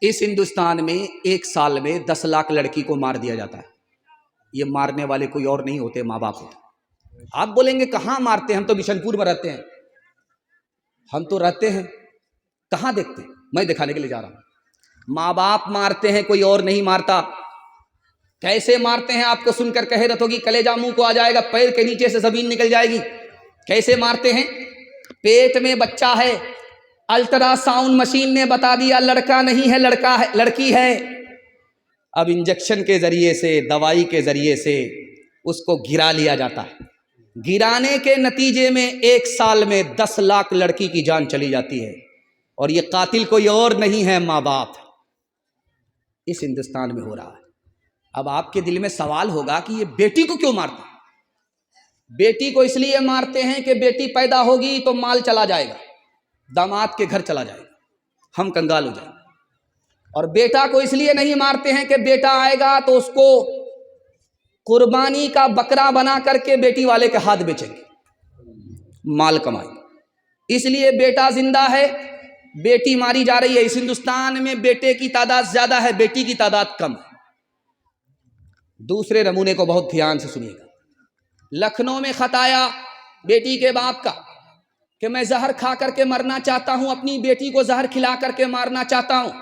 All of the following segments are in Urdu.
اس ہندوستان میں ایک سال میں 10 لاکھ لڑکی کو مار دیا جاتا ہے۔ یہ مارنے والے کوئی اور نہیں ہوتے، ماں باپ ہوتے۔ آپ بولیں گے کہاں مارتے ہیں؟ ہم تو بشن پور میں رہتے ہیں، ہم تو رہتے ہیں، کہاں دیکھتے ہیں؟ میں دکھانے کے لیے جا رہا ہوں۔ ماں باپ مارتے ہیں، کوئی اور نہیں مارتا۔ کیسے مارتے ہیں آپ کو سن کر کہرت ہوگی، کلیجہ منہ کو آ جائے گا، پیر کے نیچے سے زمین نکل جائے گی۔ کیسے مارتے ہیں؟ پیٹ میں بچہ ہے، الٹرا ساؤنڈ مشین نے بتا دیا لڑکا نہیں ہے، لڑکا ہے، لڑکی ہے۔ اب انجیکشن کے ذریعے سے، دوائی کے ذریعے سے اس کو گرا لیا جاتا ہے۔ گرانے کے نتیجے میں ایک سال میں 10 لاکھ لڑکی کی جان چلی جاتی ہے، اور یہ قاتل کوئی اور نہیں ہے، ماں باپ۔ اس ہندوستان میں ہو رہا ہے۔ اب آپ کے دل میں سوال ہوگا کہ یہ بیٹی کو کیوں مارتے ہیں؟ بیٹی کو اس لیے مارتے ہیں کہ بیٹی پیدا ہوگی تو مال چلا جائے گا، داماد کے گھر چلا جائے گا، ہم کنگال ہو جائیں گے۔ اور بیٹا کو اس لیے نہیں مارتے ہیں کہ بیٹا آئے گا تو اس کو قربانی کا بکرا بنا کر کے بیٹی والے کے ہاتھ بیچیں گے، مال کمائیں گے۔ اس لیے بیٹا زندہ ہے، بیٹی ماری جا رہی ہے۔ اس ہندوستان میں بیٹے کی تعداد زیادہ ہے، بیٹی کی تعداد کم ہے۔ دوسرے نمونے کو بہت دھیان سے سنیے گا۔ لکھنؤ میں خط آیا بیٹی کے باپ کا کہ میں زہر کھا کر کے مرنا چاہتا ہوں، اپنی بیٹی کو زہر کھلا کر کے مارنا چاہتا ہوں۔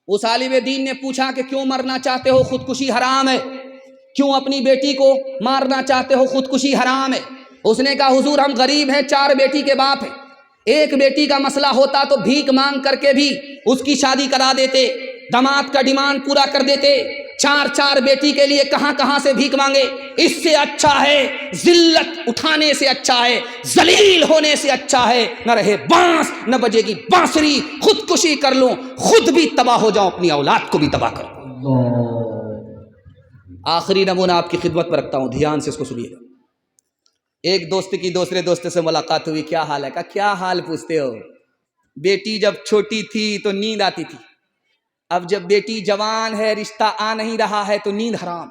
اس عالم دین نے پوچھا کہ کیوں مرنا چاہتے ہو؟ خودکشی حرام ہے۔ کیوں اپنی بیٹی کو مارنا چاہتے ہو؟ خودکشی حرام ہے۔ اس نے کہا حضور ہم غریب ہیں، 4 بیٹی کے باپ ہیں، ایک بیٹی کا مسئلہ ہوتا تو بھیک مانگ کر کے بھی اس کی شادی کرا دیتے، داماد کا ڈیمانڈ پورا کر دیتے۔ 4 بیٹی کے لیے کہاں کہاں سے بھیک مانگے؟ اس سے اچھا ہے، ذلت اٹھانے سے اچھا ہے، ذلیل ہونے سے اچھا ہے، نہ رہے بانس نہ بجے گی بانسری، خودکشی کر لوں، خود بھی تباہ ہو جاؤں، اپنی اولاد کو بھی تباہ کر لوں۔ آخری نمونہ آپ کی خدمت میں رکھتا ہوں، دھیان سے اس کو سنیے گا۔ ایک دوست کی دوسرے دوست سے ملاقات ہوئی، کیا حال ہے؟ کہا کیا حال پوچھتے ہو؟ بیٹی جب چھوٹی تھی تو نیند آتی تھی، اب جب بیٹی جوان ہے، رشتہ آ نہیں رہا ہے تو نیند حرام۔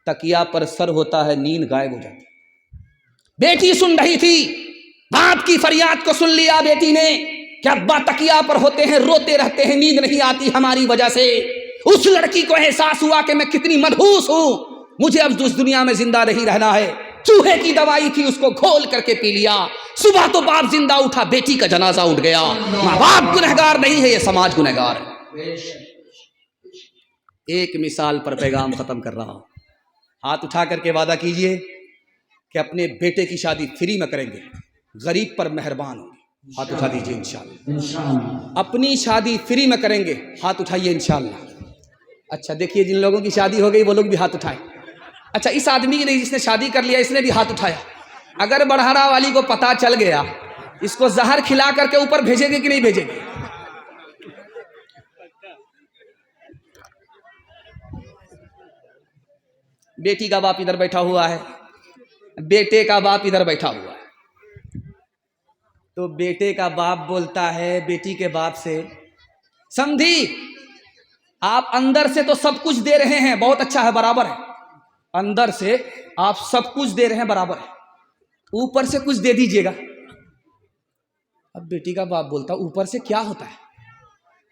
تکیا پر سر ہوتا ہے، نیند غائب ہو جاتی۔ بیٹی سن رہی تھی، باپ کی فریاد کو سن لیا بیٹی نے کہ ابا تکیا پر ہوتے ہیں، روتے رہتے ہیں، نیند نہیں آتی ہماری وجہ سے۔ اس لڑکی کو احساس ہوا کہ میں کتنی منحوس ہوں، مجھے اب اس دنیا میں زندہ نہیں رہنا ہے۔ چوہے کی دوائی تھی، اس کو گھول کر کے پی لیا۔ صبح تو باپ زندہ اٹھا، بیٹی کا جنازہ اٹھ گیا۔ ماں باپ گنہگار نہیں ہے، یہ سماج گنہگار ہے۔ ایک مثال پر پیغام ختم کر رہا ہوں۔ ہاتھ اٹھا کر کے وعدہ کیجئے کہ اپنے بیٹے کی شادی فری میں کریں گے، غریب پر مہربان ہوں گے۔ ہاتھ اٹھا دیجئے انشاءاللہ۔ اپنی شادی فری میں کریں گے، ہاتھ اٹھائیے انشاءاللہ۔ اچھا دیکھیے، جن لوگوں کی شادی ہو گئی وہ لوگ بھی ہاتھ اٹھائیں۔ اچھا اس آدمی کی نہیں، جس نے شادی کر لیا، اس نے بھی ہاتھ اٹھایا۔ اگر بڑھارا والی کو پتا چل گیا، اس کو زہر کھلا کر کے اوپر بھیجیں گے کہ نہیں بھیجیں گے؟ بیٹی کا باپ ادھر بیٹھا ہوا ہے، بیٹے کا باپ ادھر بیٹھا ہوا ہے، تو بیٹے کا باپ بولتا ہے بیٹی کے باپ سے، سمجھی آپ اندر سے تو سب کچھ دے رہے ہیں، بہت اچھا ہے، برابر ہے، اندر سے آپ سب کچھ دے رہے ہیں، برابر ہے، اوپر سے کچھ دے دیجئے گا۔ اب بیٹی کا باپ بولتا اوپر سے کیا ہوتا ہے؟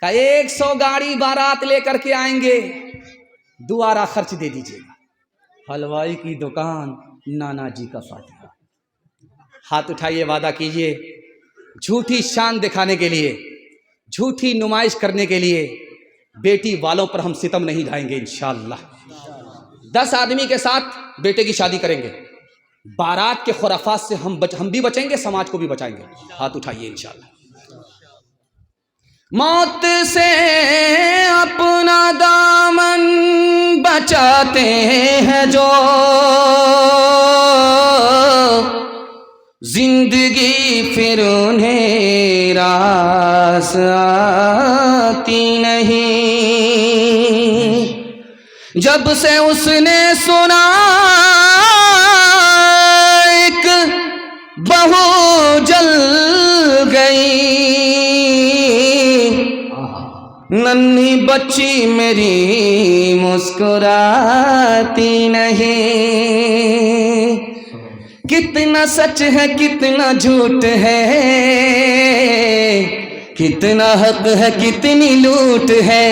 کہ 100 گاڑی بارات لے کر کے آئیں گے، دوبارہ خرچ دے دیجئے گا۔ حلوائی کی دکان، نانا جی کا فاتحہ۔ ہاتھ اٹھائیے، وعدہ کیجئے، جھوٹی شان دکھانے کے لیے، جھوٹی نمائش کرنے کے لیے بیٹی والوں پر ہم ستم نہیں ڈھائیں گے انشاءاللہ۔ 10 آدمی کے ساتھ بیٹے کی شادی کریں گے، بارات کے خرافات سے ہم بھی بچیں گے، سماج کو بھی بچائیں گے۔ ہاتھ اٹھائیے انشاءاللہ۔ موت سے اپنا دامن بچاتے ہیں جو، زندگی پھر انہیں راس آتی نہیں۔ جب سے اس نے سنا ایک بہو جل گئی، ننھی بچی میری مسکراتی نہیں۔ کتنا سچ ہے کتنا جھوٹ ہے، کتنا حق ہے کتنی لوٹ ہے،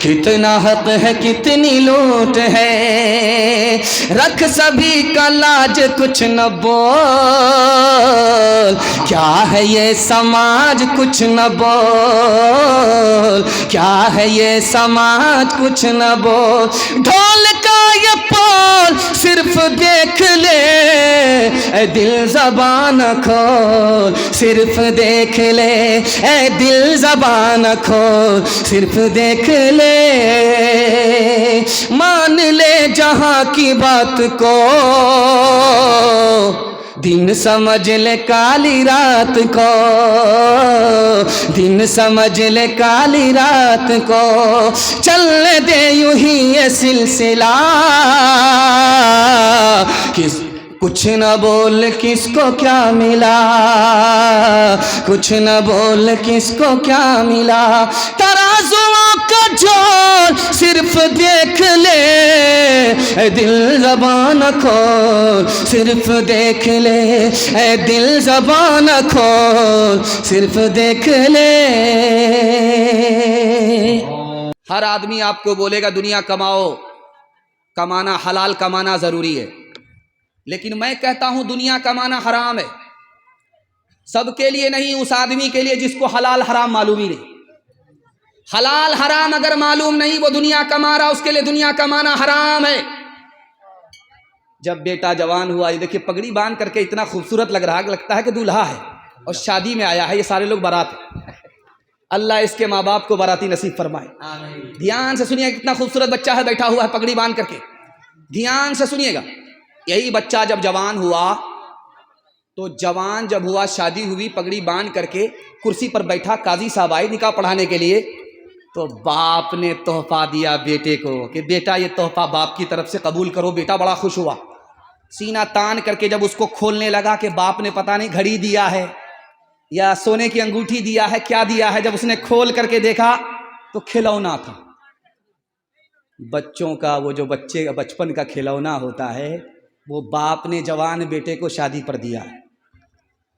کتنا حق ہے کتنی لوٹ ہے، رکھ سبھی کا لاج کچھ نہ بول، کیا ہے یہ سماج کچھ نہ بول، کیا ہے یہ سماج کچھ نہ بول، ڈھول کا یہ پول صرف دیکھ لے اے دل زبان کھول، صرف دیکھ لے اے دل زبان کھول، صرف دیکھ لے، مان لے جہاں کی بات کو، دن سمجھ لے کالی رات کو، دن سمجھ لے کالی رات کو، چلنے دے یوں ہی یہ سلسلہ، کچھ نہ بول کس کو کیا ملا، کچھ نہ بول کس کو کیا ملا، ترازوؤں کا جول صرف دیکھ لے اے دل زبان کھول، صرف دیکھ لے اے دل زبان کھول، صرف دیکھ لے۔ ہر آدمی آپ کو بولے گا دنیا کماؤ، کمانا حلال کمانا ضروری ہے، لیکن میں کہتا ہوں دنیا کمانا حرام ہے، سب کے لیے نہیں، اس آدمی کے لیے جس کو حلال حرام معلوم ہی نہیں۔ حلال حرام اگر معلوم نہیں وہ دنیا کما رہا، اس کے لیے دنیا کمانا حرام ہے۔ جب بیٹا جوان ہوا، یہ دیکھیے پگڑی باندھ کر کے اتنا خوبصورت لگ رہا، لگتا ہے کہ دولہا ہے اور شادی میں آیا ہے، یہ سارے لوگ بارات ہیں۔ اللہ اس کے ماں باپ کو باراتی نصیب فرمائے۔ دھیان سے سنیے، کتنا خوبصورت بچہ ہے بیٹھا ہوا ہے پگڑی باندھ کر کے، دھیان سے سنیے گا۔ یہی بچہ جب جوان ہوا تو جوان جب ہوا، شادی ہوئی، پگڑی باندھ کر کے کرسی پر بیٹھا، قاضی صاحب آئے نکاح پڑھانے کے لیے، تو باپ نے تحفہ دیا بیٹے کو کہ بیٹا یہ تحفہ باپ کی طرف سے قبول کرو۔ بیٹا بڑا خوش ہوا، سینہ تان کر کے جب اس کو کھولنے لگا کہ باپ نے پتہ نہیں گھڑی دیا ہے یا سونے کی انگوٹھی دیا ہے، کیا دیا ہے، جب اس نے کھول کر کے دیکھا تو کھلونا تھا۔ بچوں کا وہ جو بچے بچپن کا کھلونا ہوتا ہے، وہ باپ نے جوان بیٹے کو شادی پر دیا ہے،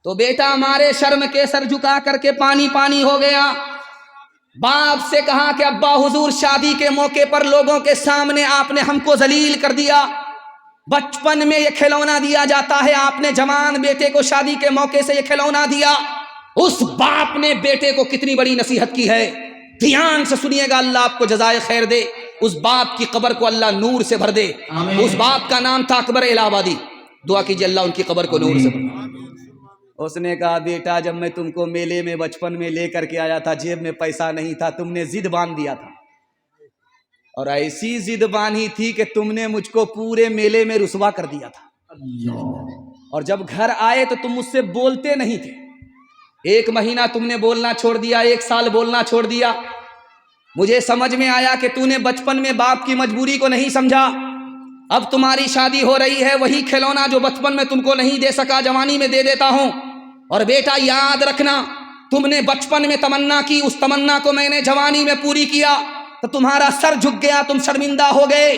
تو بیٹا مارے شرم کے سر جھکا کر کے پانی پانی ہو گیا۔ باپ سے کہا کہ ابا حضور شادی کے موقع پر لوگوں کے سامنے آپ نے ہم کو ذلیل کر دیا، بچپن میں یہ کھلونا دیا جاتا ہے، آپ نے جوان بیٹے کو شادی کے موقع سے یہ کھلونا دیا۔ اس باپ نے بیٹے کو کتنی بڑی نصیحت کی ہے، دھیان سے سنیے گا، اللہ آپ کو جزائے خیر دے، اس باپ کی قبر کو اللہ نور سے بھر دے۔ اس باپ کا نام تھا اکبر الہ آبادی، دعا کیجیے اللہ ان کی قبر کو نور سے بھر دے۔ اس نے کہا بیٹا جب میں تم کو میلے میں بچپن میں لے کر کے آیا تھا، جیب میں پیسہ نہیں تھا، تم نے ضد باندھ دیا تھا، اور ایسی ضد باندھی تھی کہ تم نے مجھ کو پورے میلے میں رسوا کر دیا تھا، اور جب گھر آئے تو تم مجھ سے بولتے نہیں تھے، 1 مہینہ تم نے بولنا چھوڑ دیا، 1 سال بولنا چھوڑ دیا۔ مجھے سمجھ میں آیا کہ تو نے بچپن میں باپ کی مجبوری کو نہیں سمجھا، اب تمہاری شادی ہو رہی ہے، وہی کھلونا جو بچپن میں تم کو نہیں دے سکا جوانی میں دے دیتا ہوں۔ اور بیٹا یاد رکھنا، تم نے بچپن میں تمنا کی، اس تمنا کو میں نے جوانی میں پوری کیا تو تمہارا سر جھک گیا، تم شرمندہ ہو گئے۔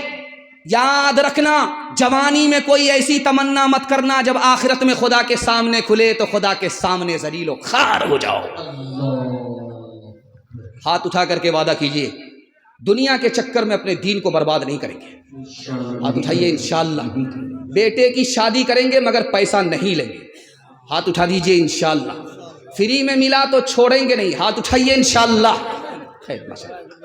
یاد رکھنا جوانی میں کوئی ایسی تمنا مت کرنا جب آخرت میں خدا کے سامنے کھلے تو خدا کے سامنے ذلیل و خوار ہو جاؤ۔ ہاتھ اٹھا کر کے وعدہ کیجئے دنیا کے چکر میں اپنے دین کو برباد نہیں کریں گے۔ ہاتھ اٹھائیے، انشاءاللہ بیٹے کی شادی کریں گے مگر پیسہ نہیں لیں گے۔ ہاتھ اٹھا دیجئے، انشاءاللہ فری میں ملا تو چھوڑیں گے نہیں۔ ہاتھ اٹھائیے، انشاءاللہ۔ خیر ماشاءاللہ۔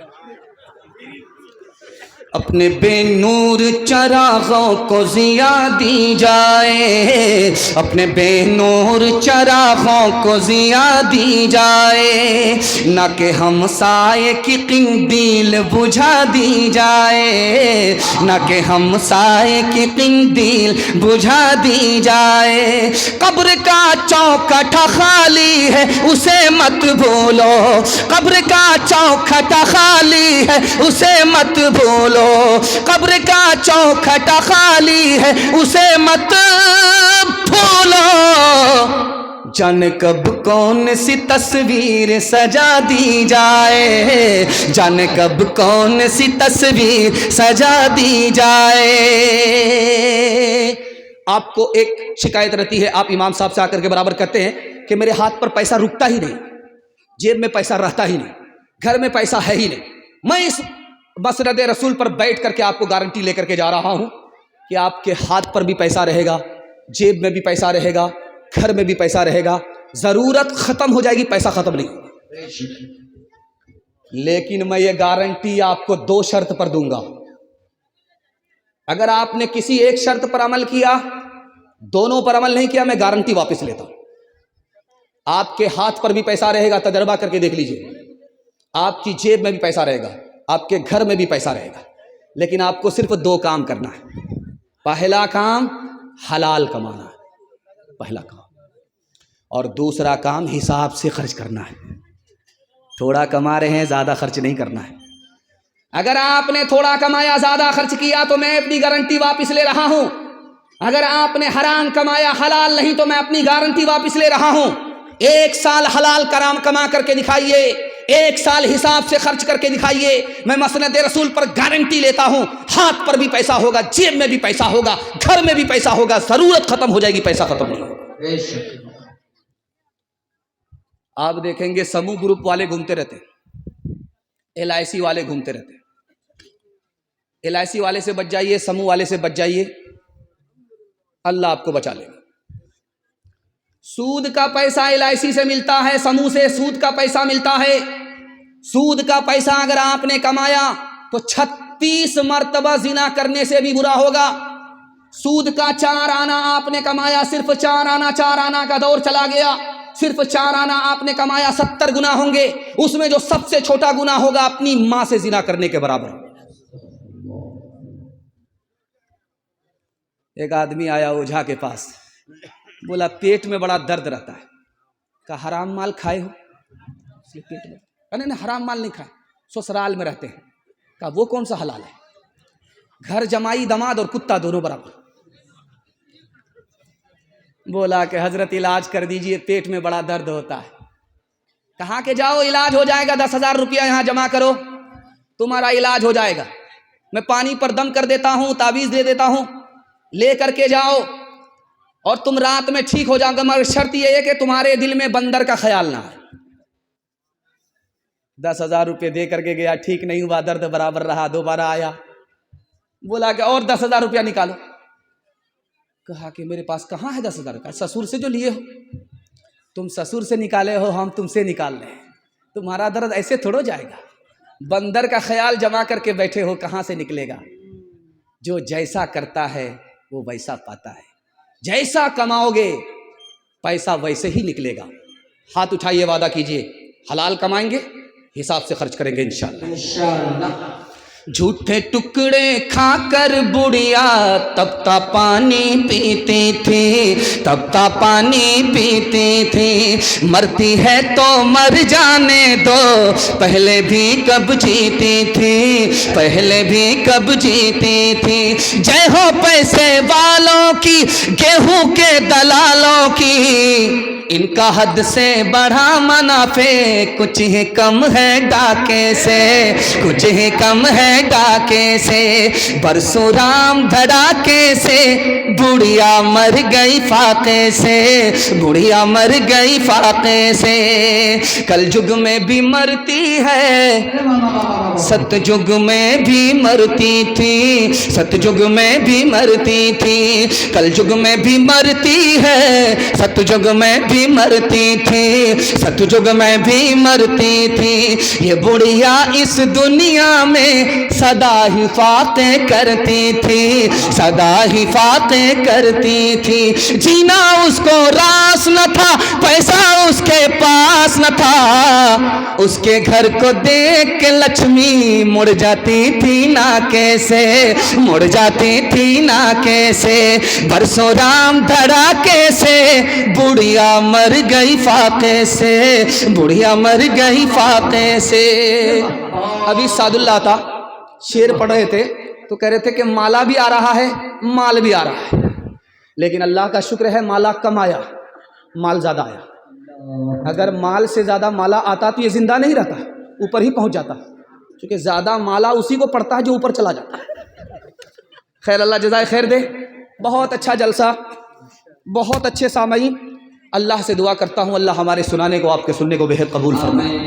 اپنے بے نور چراغوں کو ضیاء دی جائے، اپنے بے نور چراغوں کو ضیاء دی جائے، نہ کہ ہمسائے کی قندیل بجھا دی جائے، نہ کہ ہمسائے کی قندیل بجھا دی جائے۔ قبر کا چوکھٹ خالی ہے اسے مت بھولو، قبر کا چوکھٹ خالی ہے اسے مت بھولو، قبر کا چوکھٹ خالی ہے اسے مت بھولو۔ جانے کب کون سی تصویر سجا دی جائے، جانے کب کون سی تصویر سجا دی جائے۔ آپ کو ایک شکایت رہتی ہے، آپ امام صاحب سے آ کر کے برابر کہتے ہیں کہ میرے ہاتھ پر پیسہ رکتا ہی نہیں, جیب میں پیسہ رہتا ہی نہیں, گھر میں پیسہ ہے ہی نہیں. میں اس مسند رسول پر بیٹھ کر کے آپ کو گارنٹی لے کر کے جا رہا ہوں کہ آپ کے ہاتھ پر بھی پیسہ رہے گا, جیب میں بھی پیسہ رہے گا, گھر میں بھی پیسہ رہے گا. ضرورت ختم ہو جائے گی, پیسہ ختم نہیں ہوگا. لیکن میں یہ گارنٹی آپ کو 2 شرط پر دوں گا. اگر آپ نے کسی ایک شرط پر عمل کیا, دونوں پر عمل نہیں کیا, میں گارنٹی واپس لیتا ہوں. آپ کے ہاتھ پر بھی پیسہ رہے گا, تجربہ کر کے دیکھ لیجئے. آپ کی جیب میں بھی پیسہ رہے گا, آپ کے گھر میں بھی پیسہ رہے گا. لیکن آپ کو صرف 2 کام کرنا ہے. پہلا کام حلال کمانا ہے, پہلا کام. اور دوسرا کام حساب سے خرچ کرنا ہے. تھوڑا کما رہے ہیں, زیادہ خرچ نہیں کرنا ہے. اگر آپ نے تھوڑا کمایا, زیادہ خرچ کیا, تو میں اپنی گارنٹی واپس لے رہا ہوں. اگر آپ نے حرام کمایا, حلال نہیں, تو میں اپنی گارنٹی واپس لے رہا ہوں. 1 سال حلال کرام کما کر کے دکھائیے, 1 سال حساب سے خرچ کر کے دکھائیے. میں مسند رسول پر گارنٹی لیتا ہوں, ہاتھ پر بھی پیسہ ہوگا, جیب میں بھی پیسہ ہوگا, گھر میں بھی پیسہ ہوگا. ضرورت ختم ہو جائے گی, پیسہ ختم نہیں ہوگا. آپ دیکھیں گے سموہ گروپ والے گھومتے رہتے, LIC والے گھومتے رہتے. LIC والے سے بچ جائیے, سموہ والے سے بچ جائیے, اللہ آپ کو بچا لے گا. سود کا پیسہ LIC سے ملتا ہے, سموہ سے سود کا پیسہ ملتا ہے. سود کا پیسہ اگر آپ نے کمایا تو 36 مرتبہ زنا کرنے سے بھی برا ہوگا. سود کا 4 آنا آپ نے کمایا, صرف 4 آنا کا دور چلا گیا. صرف 4 آنا آپ نے کمایا, 70 گنا ہوں گے. اس میں جو سب سے چھوٹا گنا ہوگا اپنی ماں سے زنا کرنے کے برابر. ایک آدمی آیا اوجھا کے پاس, بولا پیٹ میں بڑا درد رہتا ہے. کہا حرام مال کھائے ہو؟ پیٹ میں نہیں, حرام مال نہیں کھائے, سسرال میں رہتے ہیں. کہا وہ کون سا حلال ہے؟ گھر جمائی, دماد اور کتا دونوں برابر. بولا کہ حضرت علاج کر دیجئے, پیٹ میں بڑا درد ہوتا ہے. کہا کہ جاؤ علاج ہو جائے گا, 10,000 روپیہ یہاں جمع کرو, تمہارا علاج ہو جائے گا. میں پانی پر دم کر دیتا ہوں, تعویذ دے دیتا ہوں, لے کر کے جاؤ اور تم رات میں ٹھیک ہو جاؤ گا. مگر شرط یہ ہے کہ تمہارے دل میں بندر کا خیال نہ آئے. 10,000 روپے دے کر کے گیا, ٹھیک نہیں ہوا, درد برابر رہا. دوبارہ آیا, بولا کہ اور 10,000 روپیہ نکالو. کہا کہ میرے پاس کہاں ہے 10,000 روپیہ؟ سسور سے جو لیے ہو. تم سسور سے نکالے ہو, ہم تم سے نکال لیں. تمہارا درد ایسے تھوڑو جائے گا. بندر کا خیال جمع کر کے بیٹھے ہو, کہاں سے نکلے گا؟ جو جیسا کرتا ہے وہ ویسا پاتا ہے. جیسا کماؤ گے پیسہ ویسے ہی نکلے گا. ہاتھ اٹھائیے, وعدہ کیجئے حلال کمائیں گے, حساب سے خرچ کریں گے انشاءاللہ. جھوٹے ٹکڑے کھا کر بڑھیا تپتا پانی پیتی تھی, تپتا پانی پیتی تھی. مرتی ہے تو مر جانے دو, پہلے بھی کب جیتی تھی, پہلے بھی کب جیتی تھی. جے ہو پیسے والوں کی, گیہوں کے دلالوں کی, ان کا حد سے بڑھا منافع کچھ ہی کم ہے ڈاکے سے, کچھ ہی کم ہے ڈاکے سے. برسوں رام دھڑاکے سے, بڑھیا مر گئی فاقے سے, بڑھیا مر گئی فاقے سے. کل جگ میں بھی مرتی ہے, ست جگ میں بھی مرتی تھی, ست جگ میں بھی مرتی تھی. کل جگ میں بھی مرتی ہے, ست جگ میں بھی مرتی تھی, ست جگ میں بھی مرتی تھی. یہ بڑھیا اس دنیا میں سدا حفاظتیں کرتی تھی, سدا حفاظتیں کرتی تھی. جینا اس کو راس نہ تھا, پیسہ اس کے پاس نہ تھا, اس کے گھر کو دیکھ کے لکشمی مڑ جاتی تھی ناکے سے, مڑ جاتی تھی ناکے سے. برسوں رام دھڑاکے سے, بڑھیا مر گئی فاقے سے, بڑھیا مر گئی فاقے سے. ابھی سعد اللہ تھا, شعر پڑھ رہے تھے تو کہہ رہے تھے کہ مالا بھی آ رہا ہے, مال بھی آ رہا ہے, لیکن اللہ کا شکر ہے مالا کم آیا, مال زیادہ آیا. اگر مال سے زیادہ مالا آتا تو یہ زندہ نہیں رہتا, اوپر ہی پہنچ جاتا, کیونکہ زیادہ مالا اسی کو پڑتا ہے جو اوپر چلا جاتا ہے. خیر, اللہ جزائے خیر دے. بہت اچھا جلسہ, بہت اچھے سامعین. اللہ سے دعا کرتا ہوں اللہ ہمارے سنانے کو آپ کے سننے کو بہت قبول فرمائے۔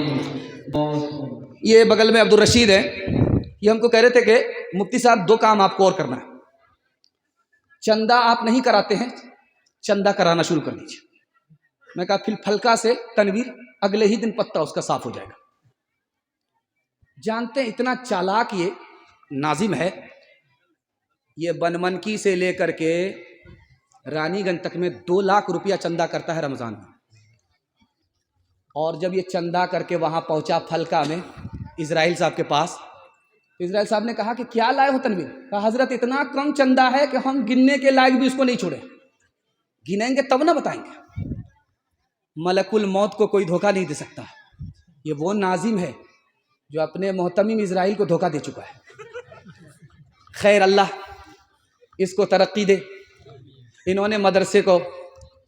یہ بغل میں عبدالرشید ہے، یہ ہم کو کہہ رہے تھے کہ مفتی صاحب 2 کام آپ کو اور کرنا ہے۔ چندہ آپ نہیں کراتے ہیں، چندہ کرانا شروع کر دیجیے۔ میں کہا پھر پھلکا سے تنویر اگلے ہی دن پتا اس کا صاف ہو جائے گا۔ جانتے ہیں اتنا چالاک یہ ناظم ہے، یہ بنمنکی سے لے کر کے رانی گنج تک میں 2 لاکھ روپیہ چندہ کرتا ہے رمضان میں۔ اور جب یہ چندہ کر کے وہاں پہنچا پھلکا میں اسرائیل صاحب کے پاس، اسرائیل صاحب نے کہا کہ کیا لائے ہو تنویر؟ کہا حضرت اتنا کم چندہ ہے کہ ہم گننے کے لائق بھی اس کو نہیں چھوڑے، گنیں گے تب نہ بتائیں گے۔ ملک الموت کو کوئی دھوکہ نہیں دے سکتا۔ یہ وہ ناظم ہے جو اپنے محتمم اسرائیل کو دھوکہ دے چکا ہے۔ خیر اللہ اس کو ترقی دے، انہوں نے مدرسے کو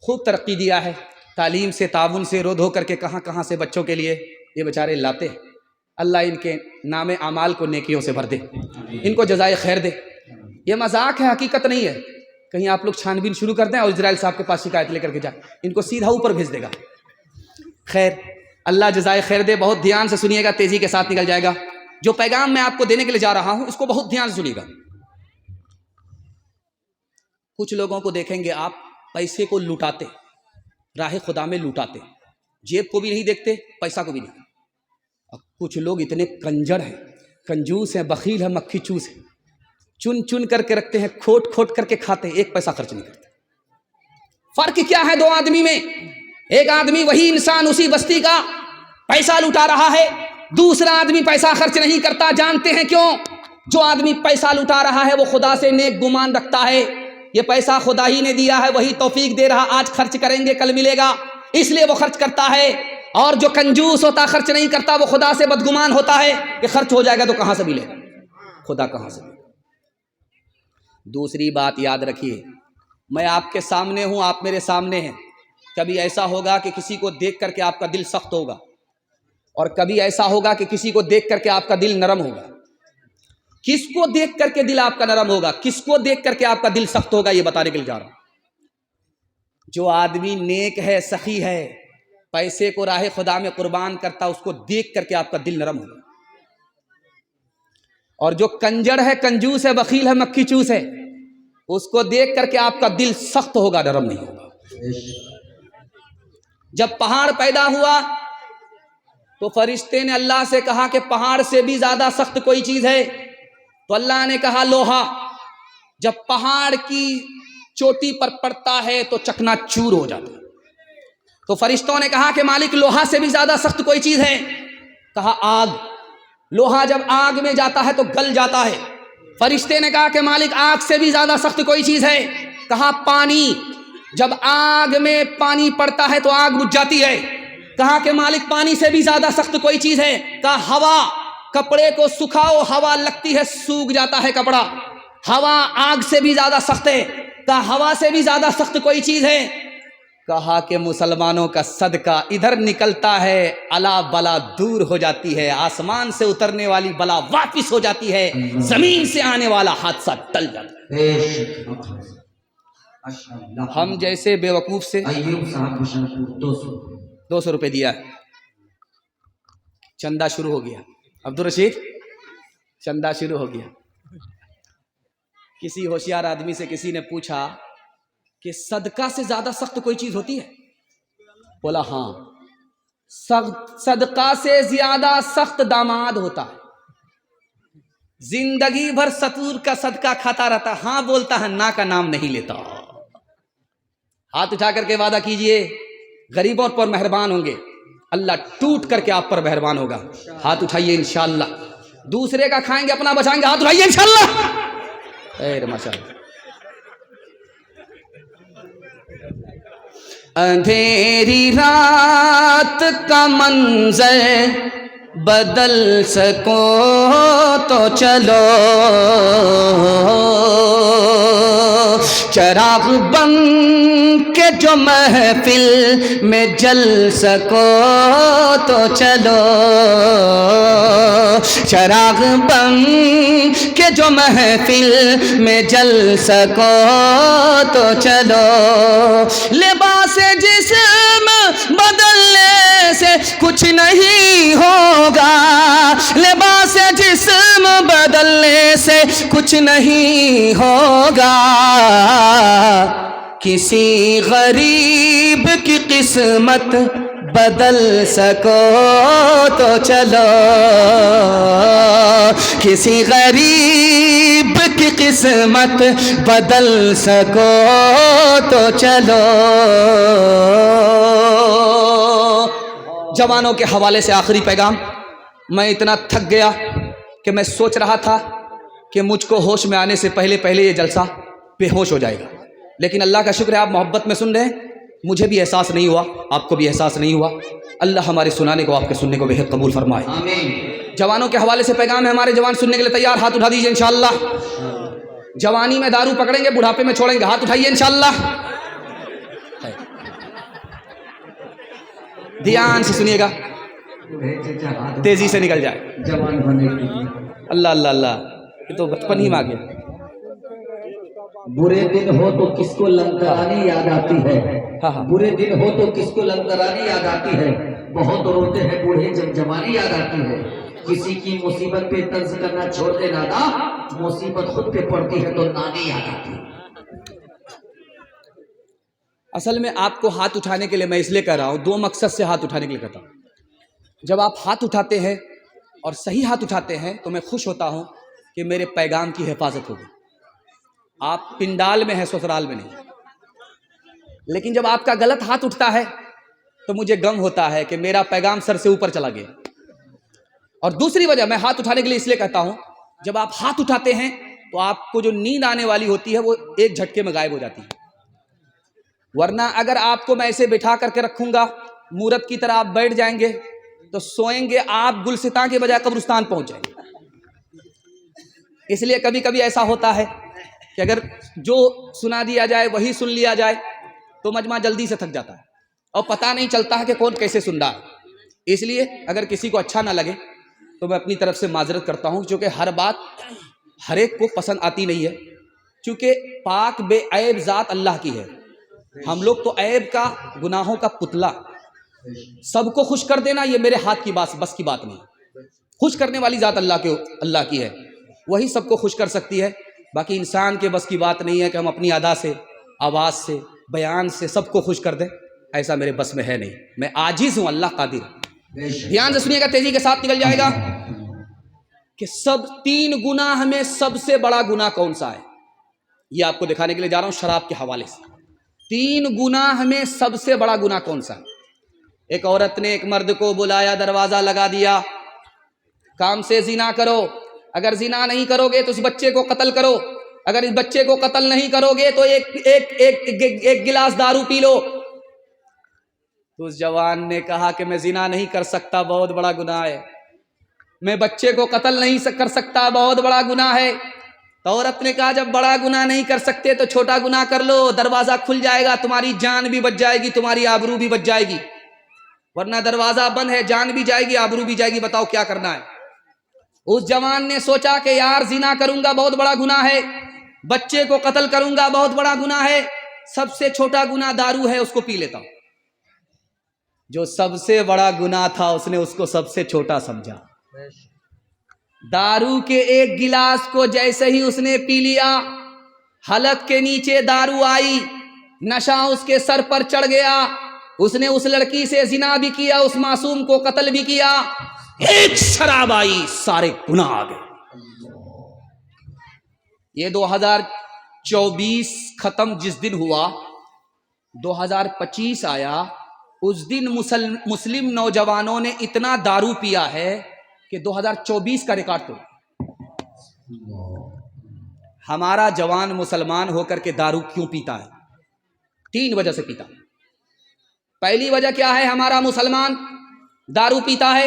خوب ترقی دیا ہے، تعلیم سے تعاون سے رو دھو کر کے کہاں کہاں سے بچوں کے لیے یہ بیچارے لاتے ہیں۔ اللہ ان کے نام اعمال کو نیکیوں سے بھر دے، ان کو جزائے خیر دے۔ یہ مذاق ہے، حقیقت نہیں ہے۔ کہیں آپ لوگ چھان بین شروع کر دیں اور اسرائیل صاحب کے پاس شکایت لے کر کے جائیں، ان کو سیدھا اوپر بھیج دے گا۔ خیر اللہ جزائے خیر دے۔ بہت دھیان سے سنیے گا، تیزی کے ساتھ نکل جائے گا۔ جو پیغام میں آپ کو دینے کے لیے جا رہا ہوں اس کو بہت دھیان سے سنیے گا۔ کچھ لوگوں کو دیکھیں گے آپ پیسے کو لوٹاتے، راہ خدا میں لوٹاتے، جیب کو بھی نہیں دیکھتے، پیسہ کو بھی نہیں۔ اور کچھ لوگ اتنے کنجر ہیں، کنجوس ہیں، بخیل ہیں، مکھی چوس ہیں، چن چن کر کے رکھتے ہیں، کھوٹ کھوٹ کر کے کھاتے ہیں، ایک پیسہ خرچ نہیں کرتے۔ فرق کیا ہے 2 آدمی میں؟ ایک آدمی وہی انسان اسی بستی کا پیسہ لوٹا رہا ہے، دوسرا آدمی پیسہ خرچ نہیں کرتا۔ جانتے ہیں کیوں؟ جو آدمی پیسہ لوٹا رہا ہے وہ خدا سے نیک گمان رکھتا ہے، یہ پیسہ خدا ہی نے دیا ہے، وہی توفیق دے رہا، آج خرچ کریں گے کل ملے گا، اس لیے وہ خرچ کرتا ہے۔ اور جو کنجوس ہوتا، خرچ نہیں کرتا، وہ خدا سے بدگمان ہوتا ہے کہ خرچ ہو جائے گا تو کہاں سے ملے گا، خدا کہاں سے ملے گا۔ دوسری بات یاد رکھیے، میں آپ کے سامنے ہوں، آپ میرے سامنے ہیں۔ کبھی ایسا ہوگا کہ کسی کو دیکھ کر کے آپ کا دل سخت ہوگا، اور کبھی ایسا ہوگا کہ کسی کو دیکھ کر کے آپ کا دل نرم ہوگا۔ کس کو دیکھ کر کے دل آپ کا نرم ہوگا، کس کو دیکھ کر کے آپ کا دل سخت ہوگا، یہ بتانے کے لیے جا رہا ہوں۔ جو آدمی نیک ہے، سخی ہے، پیسے کو راہ خدا میں قربان کرتا، اس کو دیکھ کر کے آپ کا دل نرم ہوگا۔ اور جو کنجر ہے، کنجوس ہے، بخیل ہے، مکھی چوس ہے، اس کو دیکھ کر کے آپ کا دل سخت ہوگا، نرم نہیں ہوگا۔ جب پہاڑ پیدا ہوا تو فرشتے نے اللہ سے کہا کہ پہاڑ سے بھی زیادہ سخت کوئی چیز ہے، تو اللہ نے کہا لوہا۔ جب پہاڑ کی چوٹی پر پڑتا ہے تو چکنا چور ہو جاتا ہے۔ تو فرشتوں نے کہا کہ مالک لوہا سے بھی زیادہ سخت کوئی چیز ہے؟ کہا آگ۔ لوہا جب آگ میں جاتا ہے تو گل جاتا ہے۔ فرشتے نے کہا کہ مالک آگ سے بھی زیادہ سخت کوئی چیز ہے؟ کہا پانی۔ جب آگ میں پانی پڑتا ہے تو آگ بجھ جاتی ہے۔ کہا کہ مالک پانی سے بھی زیادہ سخت کوئی چیز ہے؟ کہا ہوا۔ کپڑے کو سکھاؤ، ہوا لگتی ہے، سوکھ جاتا ہے کپڑا۔ ہوا آگ سے بھی زیادہ سخت ہے۔ کہا ہوا سے بھی زیادہ سخت کوئی چیز ہے؟ کہا کہ مسلمانوں کا صدقہ ادھر نکلتا ہے، الا بلا دور ہو جاتی ہے، آسمان سے اترنے والی بلا واپس ہو جاتی ہے، زمین سے آنے والا حادثہ ٹل جاتا ہے۔ ہم جیسے بیوقوف سے 200 روپے دیا، چندہ شروع ہو گیا۔ عبدالرشید چندہ شروع ہو گیا۔ کسی ہوشیار آدمی سے کسی نے پوچھا کہ صدقہ سے زیادہ سخت کوئی چیز ہوتی ہے؟ بولا ہاں، صدقہ سے زیادہ سخت داماد ہوتا ہے، زندگی بھر ستور کا صدقہ کھاتا رہتا، ہاں بولتا ہے، نا کا نام نہیں لیتا۔ ہاتھ اٹھا کر کے وعدہ کیجئے غریبوں پر مہربان ہوں گے، اللہ ٹوٹ کر کے آپ پر مہربان ہوگا۔ ہاتھ اٹھائیے انشاءاللہ۔ دوسرے کا کھائیں گے اپنا بچائیں گے، ہاتھ اٹھائیے انشاءاللہ۔ خیر ماشاءاللہ۔ اندھیری رات کا منظر بدل سکو تو چلو، چراغ بن کے جو محفل میں جل سکو تو چلو، چراغ بن کے جو محفل میں جل سکو تو چلو، لباس جسم بدلنے سے کچھ نہیں ہوگا، لباس جسم بدلنے سے کچھ نہیں ہوگا، کسی غریب کی قسمت بدل سکو تو چلو، کسی غریب کی قسمت بدل سکو تو چلو۔ جوانوں کے حوالے سے آخری پیغام، میں اتنا تھک گیا کہ میں سوچ رہا تھا کہ مجھ کو ہوش میں آنے سے پہلے یہ جلسہ بے ہوش ہو جائے گا، لیکن اللہ کا شکر ہے آپ محبت میں سن رہے ہیں، مجھے بھی احساس نہیں ہوا، آپ کو بھی احساس نہیں ہوا۔ اللہ ہمارے سنانے کو، آپ کے سننے کو بہت قبول فرمائے، آمین۔ جوانوں کے حوالے سے پیغام ہے، ہمارے جوان سننے کے لیے تیار؟ ہاتھ اٹھا دیجیے انشاءاللہ۔ جوانی میں دارو پکڑیں گے، بڑھاپے میں چھوڑیں گے، ہاتھ اٹھائیے انشاءاللہ۔ دھیان سے سنیے گا، تیزی سے نکل جائے۔ جوان ہونے کے لیے اللہ اللہ اللہ، یہ تو بچپن ہی میں آ گیا۔ برے دن ہو تو کس کو لنگرانی یاد آتی ہے، ہاں۔ برے دن ہو تو کس کو لنگرانی یاد آتی ہے، بہت روتے ہیں بوڑھے جب جوانی یاد آتی ہے، کسی کی مصیبت پہ طنز کرنا چھوڑ دے نادا، مصیبت خود پہ پڑتی ہے تو نانی یاد آتی ہے۔ اصل میں آپ کو ہاتھ اٹھانے کے لیے میں اس لیے کہہ رہا ہوں، دو مقصد سے ہاتھ اٹھانے کے لیے کہتا ہوں۔ جب آپ ہاتھ اٹھاتے ہیں اور صحیح ہاتھ اٹھاتے ہیں تو میں خوش ہوتا ہوں کہ میرے پیغام کی حفاظت ہوگی۔ آپ پنڈال میں ہیں، سسرال میں نہیں۔ لیکن جب آپ کا غلط ہاتھ اٹھتا ہے تو مجھے غم ہوتا ہے کہ میرا پیغام سر سے اوپر چلا گیا۔ اور دوسری وجہ میں ہاتھ اٹھانے کے لیے اس لیے کہتا ہوں، جب آپ ہاتھ اٹھاتے ہیں تو آپ کو جو نیند آنے والی ہوتی ہے وہ ایک جھٹکے میں غائب ہو جاتی ہے، ورنہ اگر آپ کو میں ایسے بٹھا کر کے رکھوں گا، مورت کی طرح آپ بیٹھ جائیں گے تو سوئیں گے آپ گلستان کے بجائے قبرستان پہنچ جائیں گے۔ اس لیے کبھی کبھی ایسا ہوتا ہے کہ اگر جو سنا دیا جائے وہی سن لیا جائے تو مجمع جلدی سے تھک جاتا ہے اور پتہ نہیں چلتا ہے کہ کون کیسے سن رہا ہے۔ اس لیے اگر کسی کو اچھا نہ لگے تو میں اپنی طرف سے معذرت کرتا ہوں، چونکہ ہر بات ہر ایک کو پسند آتی نہیں ہے، چونکہ پاک بے عیب ذات اللہ کی ہے۔ ہم لوگ تو عیب کا، گناہوں کا پتلا، سب کو خوش کر دینا یہ میرے ہاتھ کی بس کی بات نہیں۔ خوش کرنے والی ذات اللہ کی ہے، وہی سب کو خوش کر سکتی ہے، باقی انسان کے بس کی بات نہیں ہے کہ ہم اپنی ادا سے، آواز سے، بیان سے سب کو خوش کر دیں، ایسا میرے بس میں ہے نہیں، میں عاجز ہوں، اللہ قادر ہے۔ دھیان سے سنیے گا، تیزی کے ساتھ نکل جائے گا کہ سب 3 گناہ میں سب سے بڑا گناہ کون سا ہے، یہ آپ کو دکھانے کے لیے جا رہا ہوں شراب کے حوالے سے۔ 3 گناہ میں سب سے بڑا گناہ کون سا ہے؟ ایک عورت نے ایک مرد کو بلایا، دروازہ لگا دیا، کام سے زنا کرو، اگر زنا نہیں کرو گے تو اس بچے کو قتل کرو، اگر اس بچے کو قتل نہیں کرو گے تو ایک گلاس دارو پی لو۔ تو اس جوان نے کہا کہ میں زنا نہیں کر سکتا، بہت بڑا گناہ ہے، میں بچے کو قتل نہیں کر سکتا، بہت بڑا گناہ ہے۔ تو عورت نے کہا جب بڑا گناہ نہیں کر سکتے تو چھوٹا گناہ کر لو، دروازہ کھل جائے گا، تمہاری جان بھی بچ جائے گی، تمہاری آبرو بھی بچ جائے گی، ورنہ دروازہ بند ہے، جان بھی جائے گی، آبرو بھی جائے گی، بتاؤ کیا کرنا ہے۔ اس جوان نے سوچا کہ یار زنا کروں گا بہت بڑا گناہ ہے، بچے کو قتل کروں گا بہت بڑا گناہ ہے، سب سے چھوٹا گناہ دارو ہے، اس کو پی لیتا ہوں۔ جو سب سے بڑا گناہ تھا اس نے اس کو سب سے چھوٹا سمجھا۔ دارو کے ایک گلاس کو جیسے ہی اس نے پی لیا، حلق کے نیچے دارو آئی، نشہ اس کے سر پر چڑھ گیا، اس نے اس لڑکی سے زنا بھی کیا، اس معصوم کو قتل بھی کیا، ایک شراب آئی، سارے گناہ آ گئے۔ یہ 2024 ختم جس دن ہوا، 2025 آیا، اس دن مسلم نوجوانوں نے اتنا دارو پیا ہے کہ 2024 کا ریکارڈ توڑا۔ ہمارا جوان مسلمان ہو کر کے دارو کیوں پیتا ہے؟ 3 وجہ سے پیتا ہے۔ پہلی وجہ کیا ہے؟ ہمارا مسلمان دارو پیتا ہے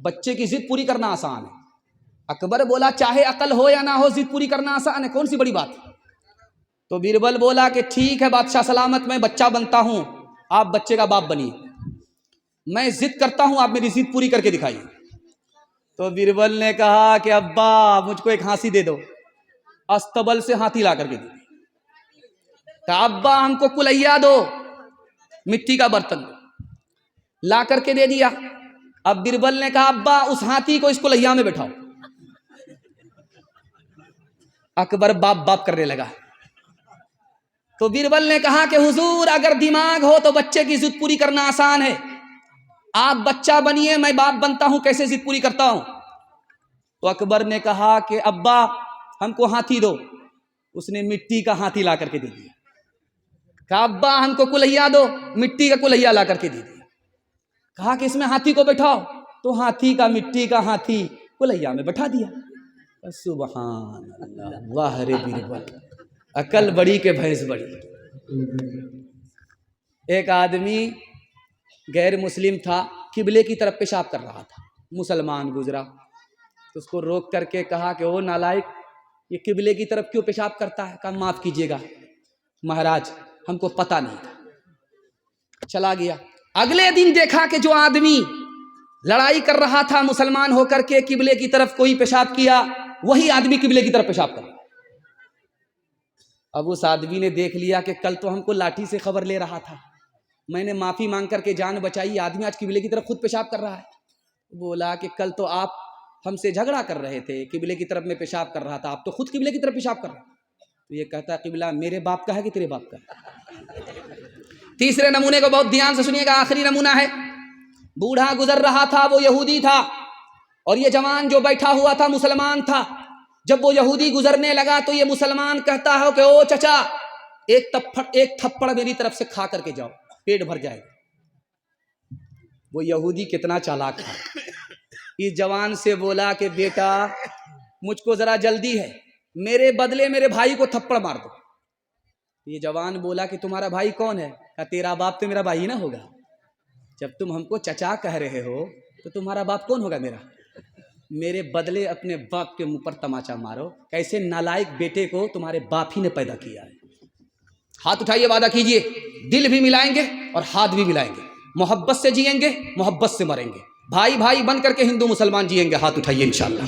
بچے کی ضد پوری کرنا آسان ہے. اکبر بولا چاہے عقل ہو یا نہ ہو ضد پوری کرنا آسان ہے, کون سی بڑی بات. تو بیربل بولا کہ ٹھیک ہے بادشاہ سلامت, میں بچہ بنتا ہوں, آپ بچے کا باپ بنیے, میں ضد کرتا ہوں, آپ میری ضد پوری کر کے دکھائیے. تو بیربل نے کہا کہ ابا مجھ کو ایک ہانسی دے دو. استبل سے ہاتھی لا کر کے دی. کہا ابا ہم کو کلہیا دو, مٹی کا برتن لا کر کے دے دیا. اب بیربل نے کہا ابا اس ہاتھی کو اس کلہیا میں بٹھاؤ. اکبر باپ باپ کرنے لگا. تو بیربل نے کہا کہ حضور اگر دماغ ہو تو بچے کی ضد پوری کرنا آسان ہے, آپ بچہ بنیے میں باپ بنتا ہوں, کیسے ضد پوری کرتا ہوں. تو اکبر نے کہا کہ ابا ہم کو ہاتھی دو. اس نے مٹی کا ہاتھی لا کر کے دے دیا. کہا ابا ہم کو کلہیا دو, مٹی کا کلہیا لا کر کے دے دیا. کہا کہ اس میں ہاتھی کو بٹھاؤ, تو ہاتھی کا مٹی کا ہاتھی کلہیا میں بٹھا دیا. سبحان اللہ, واہ رے بیربل, عقل بڑی کہ بھینس بڑی. ایک آدمی غیر مسلم تھا, قبلے کی طرف پیشاب کر رہا تھا, مسلمان گزرا تو اس کو روک کر کے کہا کہ او نالائق, یہ قبلے کی طرف کیوں پیشاب کرتا ہے. کہا معاف کیجیے گا مہاراج, ہم کو پتہ نہیں تھا. چلا گیا. اگلے دن دیکھا کہ جو آدمی لڑائی کر رہا تھا مسلمان ہو کر کے, قبلے کی طرف کوئی پیشاب کیا, وہی آدمی قبلے کی طرف پیشاب کر. اب اس آدمی نے دیکھ لیا کہ کل تو ہم کو لاٹھی سے خبر لے رہا تھا, میں نے معافی مانگ کر کے جان بچائی, آدمی آج قبلے کی طرف خود پیشاب کر رہا ہے. بولا کہ کل تو آپ ہم سے جھگڑا کر رہے تھے, قبلے کی طرف میں پیشاب کر رہا تھا, آپ تو خود قبلے کی طرف پیشاب کر رہے. تو یہ کہتا ہے قبلہ میرے باپ کا ہے کہ تیرے باپ کا ہے. تیسرے نمونے کو بہت دھیان سے سنیے گا, آخری نمونہ ہے. بوڑھا گزر رہا تھا, وہ یہودی تھا, اور یہ جوان جو بیٹھا ہوا تھا مسلمان تھا. جب وہ یہودی گزرنے لگا تو یہ مسلمان کہتا ہے کہ او چچا ایک تھپڑ میری طرف سے کھا کر کے جاؤ, پیٹ بھر جائے گا. وہ یہودی کتنا چالاک تھا, اس جوان سے بولا کہ بیٹا مجھ کو ذرا جلدی ہے, میرے بدلے میرے بھائی کو تھپڑ مار دو. یہ جوان بولا کہ تمہارا بھائی کون ہے. کہا تیرا باپ تو میرا بھائی نہ ہوگا, جب تم ہم کو چچا کہہ رہے ہو تو تمہارا باپ کون ہوگا میرا. میرے بدلے اپنے باپ کے منہ پر تماچا مارو, کیسے نالائق بیٹے کو تمہارے باپ ہی نے پیدا کیا ہے. ہاتھ اٹھائیے, وعدہ کیجئے, دل بھی ملائیں گے اور ہاتھ بھی ملائیں گے, محبت سے جئیں گے, محبت سے مریں گے, بھائی بھائی بن کر کے ہندو مسلمان جئیں گے. ہاتھ اٹھائیے انشاءاللہ.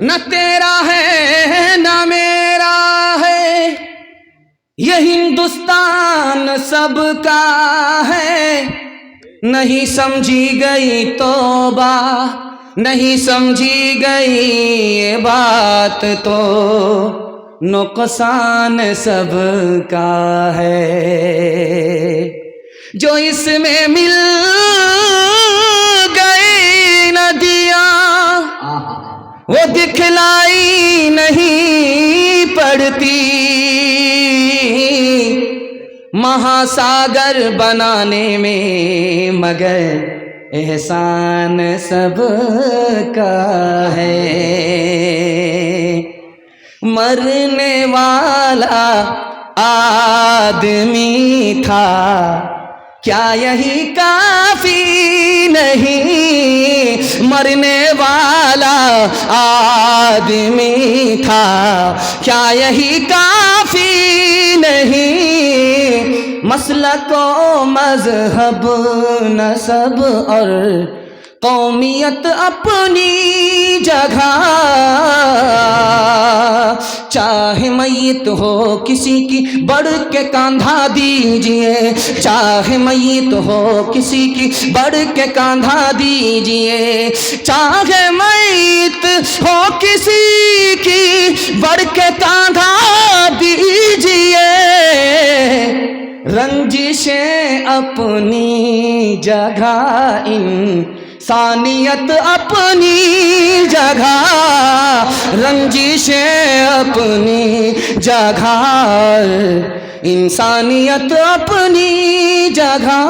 نہ تیرا ہے نہ میرا ہے, یہ ہندوستان سب کا ہے. نہیں سمجھی گئی توبہ, نہیں سمجھی گئی یہ بات, تو نقصان سب کا ہے. جو اس میں مل گئی ندیاں وہ دکھلائی نہیں پڑتی, مہاساگر بنانے میں مگر احسان سب کا ہے. مرنے والا آدمی تھا, کیا یہی کافی نہیں. مرنے والا آدمی تھا, کیا یہی کافی نہیں. مسلک و مذہب نسب اور قومیت اپنی جگہ, چاہے میت ہو کسی کی بڑھ کے کاندھا دیجئے, چاہے میت ہو کسی کی بڑھ کے کاندھا دیجئے, چاہے میت ہو کسی کی بڑھ کے کاندھا دیجئے. رنجشیں اپنی جگہ, انسانیت اپنی جگہ, رنجشیں اپنی جگہ, انسانیت اپنی جگہ.